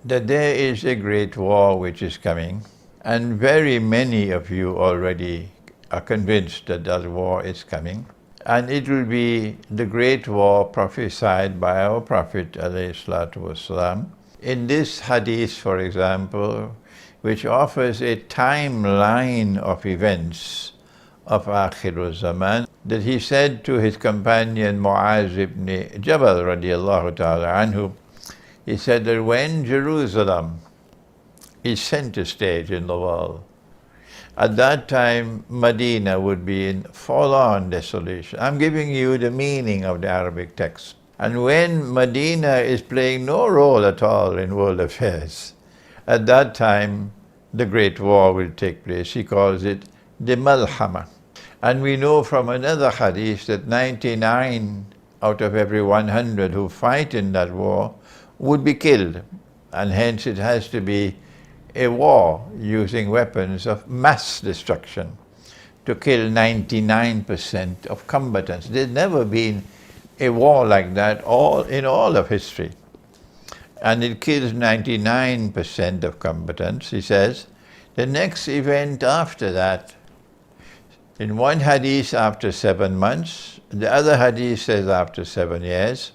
that there is a great war which is coming, and very many of you already are convinced that that war is coming, and it will be the great war prophesied by our Prophet ﷺ. In this hadith, for example, which offers a timeline of events of Akhir Zaman, that he said to his companion Mu'az ibn Jabal radiallahu ta'ala anhu, he said that when Jerusalem is center stage in the world, at that time Medina would be in full-on desolation. I'm giving you the meaning of the Arabic text. And when Medina is playing no role at all in world affairs, at that time the Great War will take place. He calls it the Malhama. And we know from another hadith that 99 out of every 100 who fight in that war would be killed. And hence it has to be a war using weapons of mass destruction to kill 99% of combatants. There's never been a war like that in all of history. And it kills 99% of combatants. He says the next event after that, in one hadith after 7 months, the other hadith says after 7 years.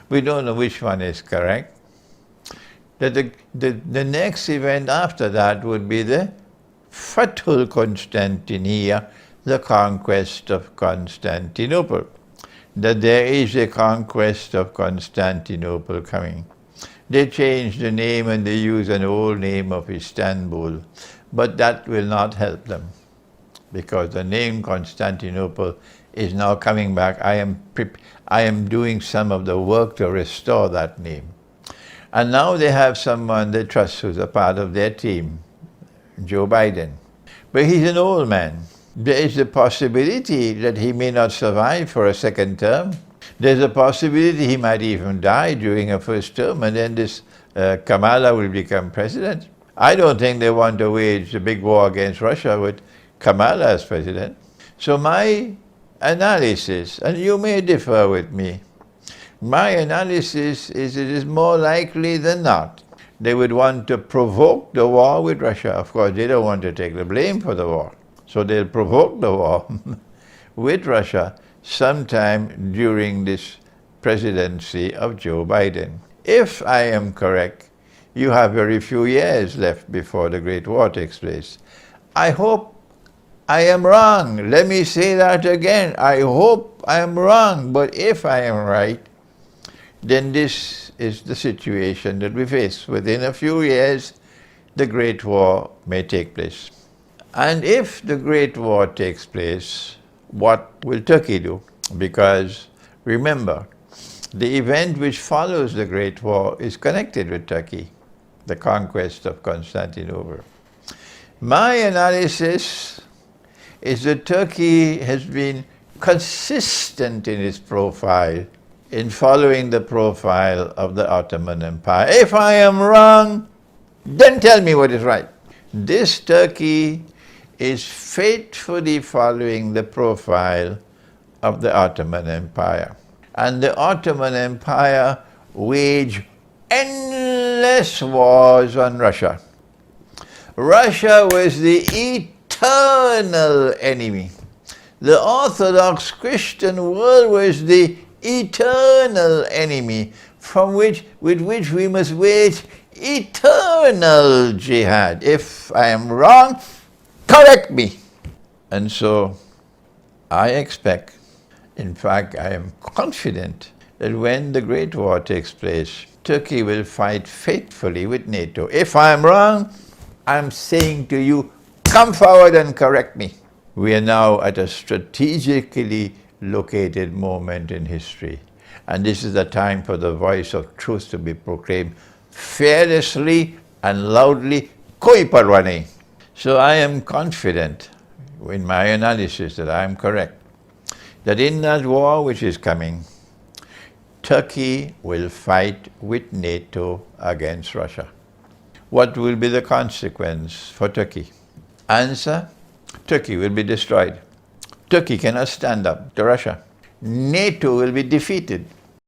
We don't know which one is correct. That the next event after that would be the Fathul Constantinia, the conquest of Constantinople. That there is a conquest of Constantinople coming. They change the name and they use an old name of Istanbul, but that will not help them, because the name Constantinople is now coming back. I am doing some of the work to restore that name. And now they have someone they trust who's a part of their team, Joe Biden. But he's an old man. There is a possibility that he may not survive for a second term. There's a possibility he might even die during a first term, and then this Kamala will become president. I don't think they want to wage a big war against Russia with Kamala as president. So my analysis, and you may differ with me, my analysis is it is more likely than not they would want to provoke the war with Russia. Of course, they don't want to take the blame for the war. So they'll provoke the war with Russia sometime during this presidency of Joe Biden. If I am correct, you have very few years left before the Great War takes place. I hope I am wrong. Let me say that again. I hope I am wrong. But if I am right, then this is the situation that we face. Within a few years, the Great War may take place. And if the Great War takes place, what will Turkey do? Because remember, the event which follows the Great War is connected with Turkey, the conquest of Constantinople. My analysis is that Turkey has been consistent in its profile in following the profile of the Ottoman Empire. If I am wrong, then tell me what is right. This Turkey is faithfully following the profile of the Ottoman Empire. And the Ottoman Empire waged endless wars on Russia. Russia was the eternal enemy. The Orthodox Christian world was the eternal enemy with which we must wage eternal jihad. If I am wrong, correct me. And so I expect, in fact I am confident, that when the Great War takes place, Turkey will fight faithfully with NATO. If I am wrong, I'm saying to you, come forward and correct me. We are now at a strategically located moment in history. And this is the time for the voice of truth to be proclaimed fearlessly and loudly, koi parwa nahi. So I am confident in my analysis that I am correct, that in that war which is coming, Turkey will fight with NATO against Russia. What will be the consequence for Turkey? Answer: Turkey will be destroyed. Turkey cannot stand up to Russia. NATO will be defeated.